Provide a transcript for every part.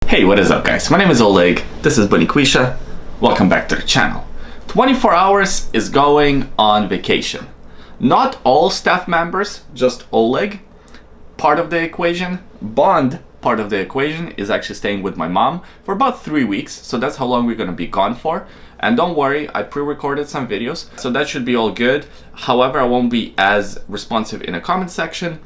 Hey, what is up guys? My name is Oleg, this is Bunny Quisha. Welcome back to the channel. 24 Hours is going on vacation. Not all staff members, just Oleg, part of the equation. Bond, part of the equation, is actually staying with my mom for about 3 weeks, so that's how long we're gonna be gone for. And don't worry, I pre-recorded some videos, so that should be all good. However, I won't be as responsive in a comment section,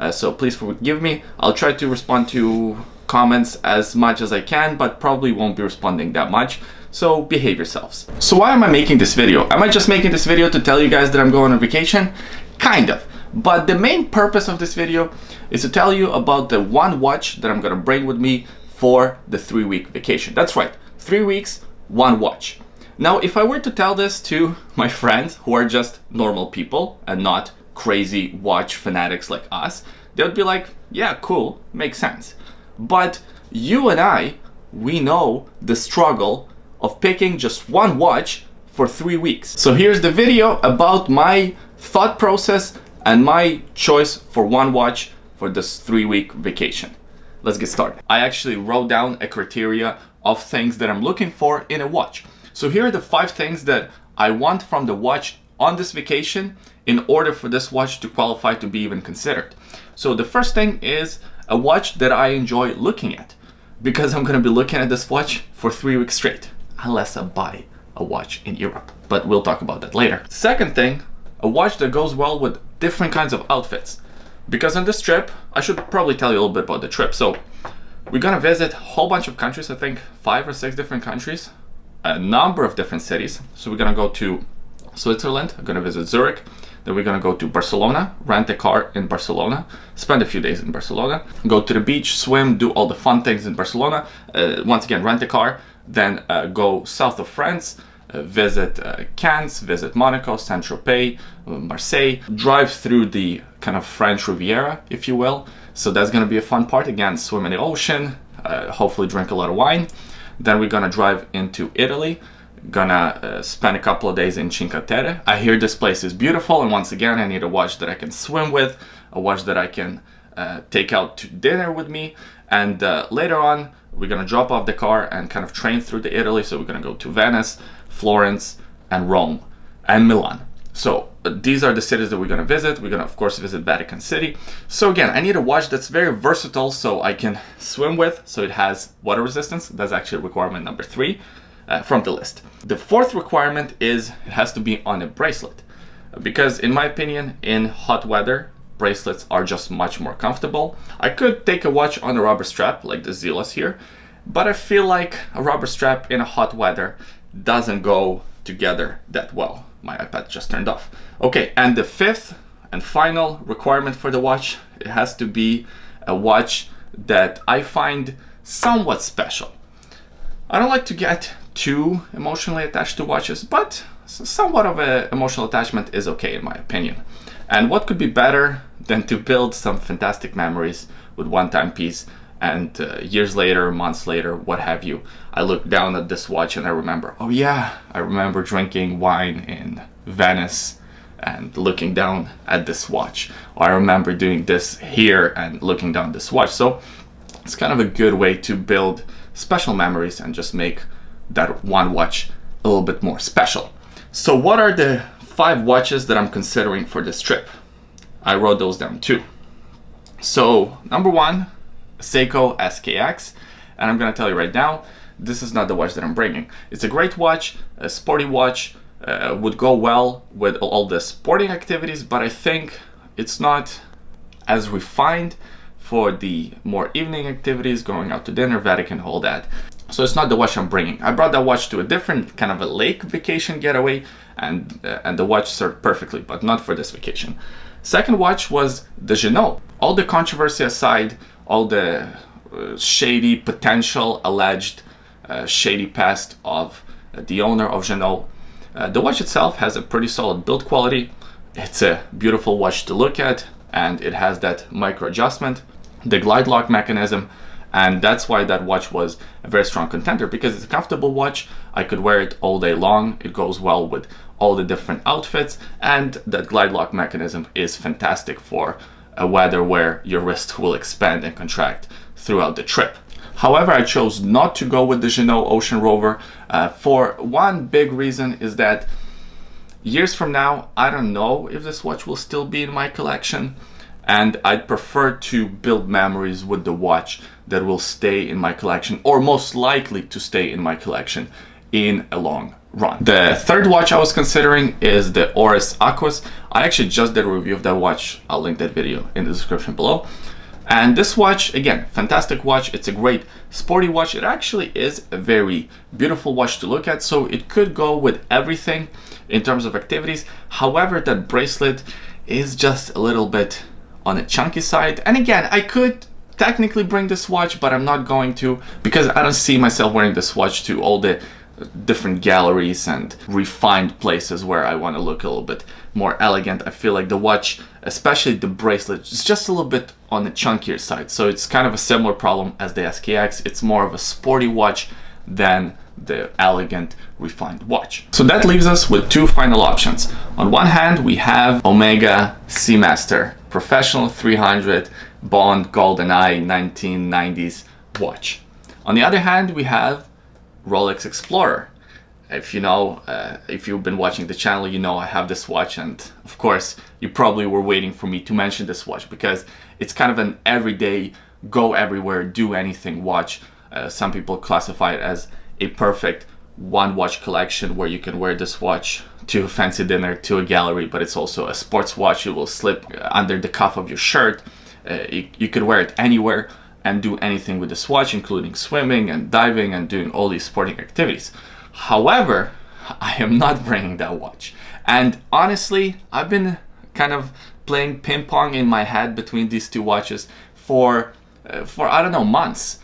so please forgive me. I'll try to respond to comments as much as I can, but probably won't be responding that much, so behave yourselves. So why am I making this video? Am I just making this video to tell you guys that I'm going on vacation? Kind of. But the main purpose of this video is to tell you about the one watch that I'm gonna bring with me for the 3-week vacation. That's right, 3 weeks, one watch. Now, if I were to tell this to my friends who are just normal people and not crazy watch fanatics like us, they would be like, yeah, cool, makes sense. But you and I, we know the struggle of picking just one watch for 3 weeks. So here's the video about my thought process and my choice for one watch for this 3-week vacation. Let's get started. I actually wrote down a criteria of things that I'm looking for in a watch. So here are the 5 things that I want from the watch on this vacation in order for this watch to qualify to be even considered. So the first thing is a watch that I enjoy looking at, because I'm gonna be looking at this watch for 3 weeks straight, unless I buy a watch in Europe, but we'll talk about that later. Second thing, a watch that goes well with different kinds of outfits, because on this trip, I should probably tell you a little bit about the trip. So we're gonna visit a whole bunch of countries, I think 5 or 6 different countries, a number of different cities. So we're gonna go to Switzerland, I'm gonna visit Zurich, then we're gonna go to Barcelona, rent a car in Barcelona, spend a few days in Barcelona, go to the beach, swim, do all the fun things in Barcelona, once again rent a car, then go south of France, visit Cannes, visit Monaco, Saint-Tropez, Marseille, drive through the kind of French Riviera, if you will. So that's gonna be a fun part, again, swim in the ocean, hopefully drink a lot of wine. Then we're gonna drive into Italy, gonna spend a couple of days in Cinque Terre. I hear this place is beautiful, and once again I need a watch that I can swim with, a watch that I can take out to dinner with me, and later on we're gonna drop off the car and kind of train through the Italy. So we're gonna go to Venice, Florence, and Rome, and Milan. So these are the cities that we're gonna visit. We're gonna of course visit Vatican City. So again, I need a watch that's very versatile, so I can swim with, so it has water resistance. That's actually requirement number 3 from the list. The 4th requirement is it has to be on a bracelet, because in my opinion, in hot weather, bracelets are just much more comfortable. I could take a watch on a rubber strap like the Zilas here, but I feel like a rubber strap in a hot weather doesn't go together that well. My iPad just turned off. Okay, and the 5th and final requirement for the watch, it has to be a watch that I find somewhat special. I don't like to get too emotionally attached to watches, but somewhat of an emotional attachment is okay in my opinion. And what could be better than to build some fantastic memories with one timepiece, and years later, months later, what have you, I look down at this watch and I remember, oh yeah, I remember drinking wine in Venice and looking down at this watch, or I remember doing this here and looking down this watch. So it's kind of a good way to build special memories and just make that one watch a little bit more special. So what are the 5 watches that I'm considering for this trip? I wrote those down too. So number 1, Seiko SKX, and I'm gonna tell you right now, this is not the watch that I'm bringing. It's a great watch, a sporty watch, would go well with all the sporting activities, but I think it's not as refined for the more evening activities, going out to dinner, Vatican, all that. So it's not the watch I'm bringing. I brought that watch to a different kind of a lake vacation getaway, and the watch served perfectly, but not for this vacation. Second watch was the Genot. All the controversy aside, all the shady potential, alleged shady past of the owner of Genot, the watch itself has a pretty solid build quality. It's a beautiful watch to look at, and it has that micro adjustment, the glide lock mechanism, and that's why that watch was a very strong contender, because it's a comfortable watch. I could wear it all day long. It goes well with all the different outfits, and that glide lock mechanism is fantastic for a weather where your wrist will expand and contract throughout the trip. However, I chose not to go with the Jeanneau Ocean Rover for one big reason is that years from now, I don't know if this watch will still be in my collection, and I'd prefer to build memories with the watch that will stay in my collection, or most likely to stay in my collection in a long run. The third watch I was considering is the Oris Aquas. I actually just did a review of that watch. I'll link that video in the description below. And this watch, again, fantastic watch. It's a great sporty watch. It actually is a very beautiful watch to look at, so it could go with everything in terms of activities. However, that bracelet is just a little bit on the chunky side. And again, I could technically bring this watch, but I'm not going to, because I don't see myself wearing this watch to all the different galleries and refined places where I want to look a little bit more elegant. I feel like the watch, especially the bracelet, is just a little bit on the chunkier side. So it's kind of a similar problem as the SKX. It's more of a sporty watch than the elegant, refined watch. So that leaves us with two final options. On one hand, we have Omega Seamaster Professional 300 Bond GoldenEye 1990s watch. On the other hand, we have Rolex Explorer. If you know, if you've been watching the channel, you know I have this watch, and of course you probably were waiting for me to mention this watch because it's kind of an everyday, go everywhere, do anything watch. Some people classify it as a perfect one watch collection where you can wear this watch to a fancy dinner, to a gallery, but it's also a sports watch. It will slip under the cuff of your shirt. You could wear it anywhere and do anything with this watch, including swimming and diving and doing all these sporting activities. However, I am not bringing that watch. And honestly, I've been kind of playing ping pong in my head between these two watches for I don't know, months,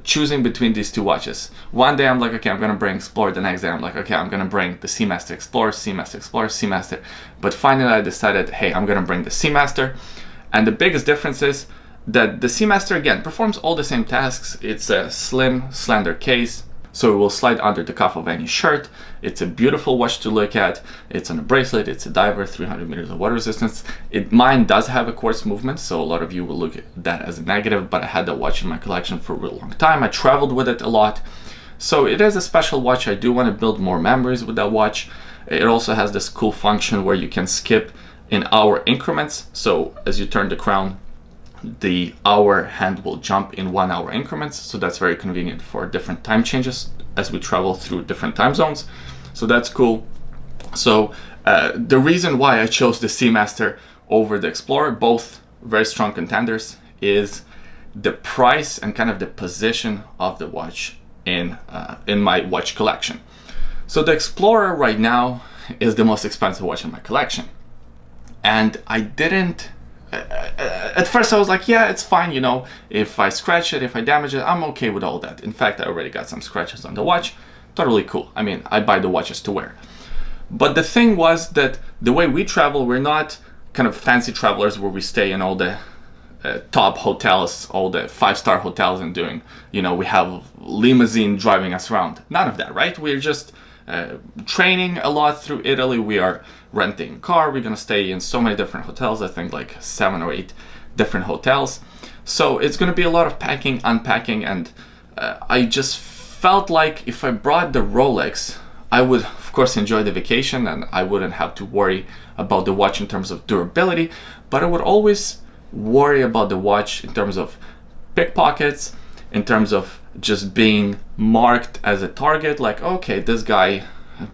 choosing between these two watches. One day I'm like, okay, I'm gonna bring Explorer. The next day I'm like, okay, I'm gonna bring the Seamaster Explorer, Seamaster Explorer, Seamaster. But finally I decided, hey, I'm gonna bring the Seamaster. And the biggest difference is that the Seamaster, again, performs all the same tasks. It's a slim, slender case, so it will slide under the cuff of any shirt. It's a beautiful watch to look at. It's on a bracelet, it's a diver, 300 meters of water resistance. Mine does have a quartz movement, so a lot of you will look at that as a negative, but I had that watch in my collection for a real long time. I traveled with it a lot. So it is a special watch. I do want to build more memories with that watch. It also has this cool function where you can skip in hour increments. So as you turn the crown, the hour hand will jump in 1 hour increments. So that's very convenient for different time changes as we travel through different time zones. So that's cool. So the reason why I chose the Seamaster over the Explorer, both very strong contenders, is the price and kind of the position of the watch in my watch collection. So the Explorer right now is the most expensive watch in my collection. And I didn't, at first I was like, yeah, it's fine, you know, if I scratch it, if I damage it, I'm okay with all that. In fact, I already got some scratches on the watch, totally cool. I mean, I buy the watches to wear. But the thing was that the way we travel, we're not kind of fancy travelers where we stay in all the top hotels, all the 5-star hotels and doing, you know, we have limousine driving us around. None of that, right? We're just training a lot through Italy. We are renting a car. We're gonna stay in so many different hotels. I think like 7 or 8 different hotels. So it's gonna be a lot of packing, unpacking, and I just felt like if I brought the Rolex, I would of course enjoy the vacation and I wouldn't have to worry about the watch in terms of durability, but I would always worry about the watch in terms of pickpockets, in terms of just being marked as a target, like, okay, this guy,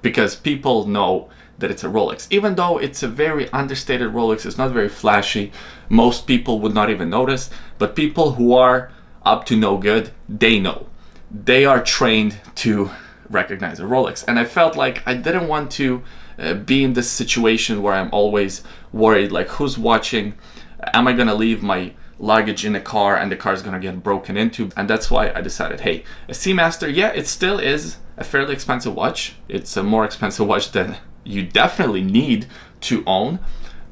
because people know that it's a Rolex. Even though it's a very understated Rolex, it's not very flashy, most people would not even notice, but people who are up to no good, they know. They are trained to recognize a Rolex. And I felt like I didn't want to be in this situation where I'm always worried, like, who's watching? Am I gonna leave my luggage in a car and the car is gonna get broken into? And that's why I decided, hey, a Seamaster, yeah, it still is a fairly expensive watch. It's a more expensive watch than you definitely need to own,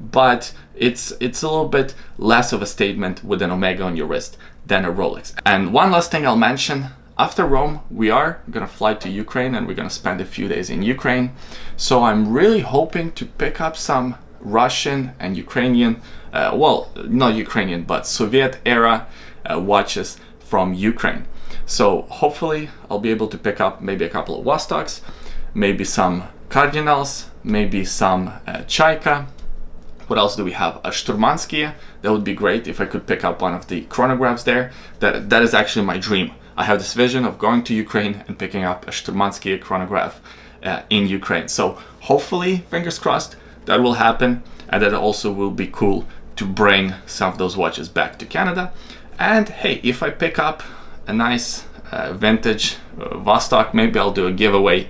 but it's a little bit less of a statement with an Omega on your wrist than a Rolex. And one last thing I'll mention, after Rome, we are gonna fly to Ukraine and we're gonna spend a few days in Ukraine. So I'm really hoping to pick up some Russian and Ukrainian, well, not Ukrainian, but Soviet era watches from Ukraine. So hopefully I'll be able to pick up maybe a couple of Vostoks, maybe some Cardinals, maybe some Chaika. What else do we have? A Shturmansky. That would be great if I could pick up one of the chronographs there. That is actually my dream. I have this vision of going to Ukraine and picking up a Shturmansky chronograph in Ukraine. So hopefully, fingers crossed, that will happen, and that also will be cool to bring some of those watches back to Canada. And hey, if I pick up a nice vintage Vostok, maybe I'll do a giveaway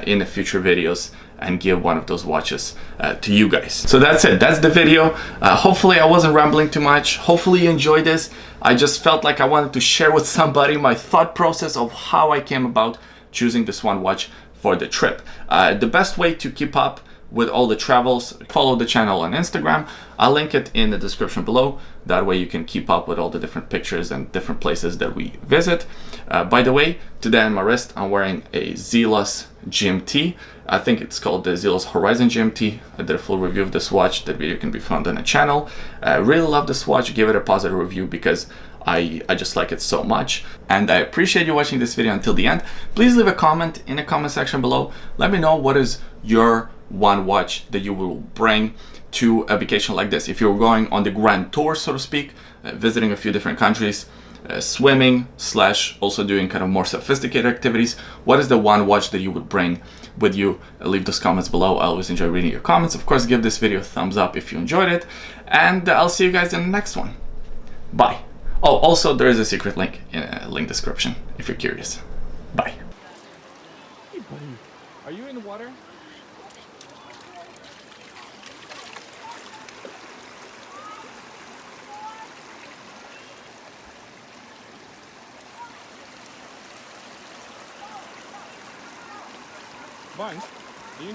in the future videos and give one of those watches to you guys. So that's it, that's the video. Hopefully I wasn't rambling too much. Hopefully you enjoyed this. I just felt like I wanted to share with somebody my thought process of how I came about choosing this one watch for the trip. The best way to keep up with all the travels, follow the channel on Instagram. I'll link it in the description below. That way you can keep up with all the different pictures and different places that we visit. By the way, today on my wrist, I'm wearing a Zelos GMT. I think it's called the Zelos Horizon GMT. I did a full review of this watch. That video can be found on the channel. I really love this watch. Give it a positive review because I just like it so much. And I appreciate you watching this video until the end. Please leave a comment in the comment section below. Let me know what is your one watch that you will bring to a vacation like this. If you're going on the grand tour, so to speak, visiting a few different countries, swimming / also doing kind of more sophisticated activities, what is the one watch that you would bring with you? Leave those comments below. I always enjoy reading your comments. Of course, give this video a thumbs up if you enjoyed it, and I'll see you guys in the next one. Bye. Oh, also there is a secret link in a link description if you're curious. Bye. Hey buddy, are you in the water? Bunch?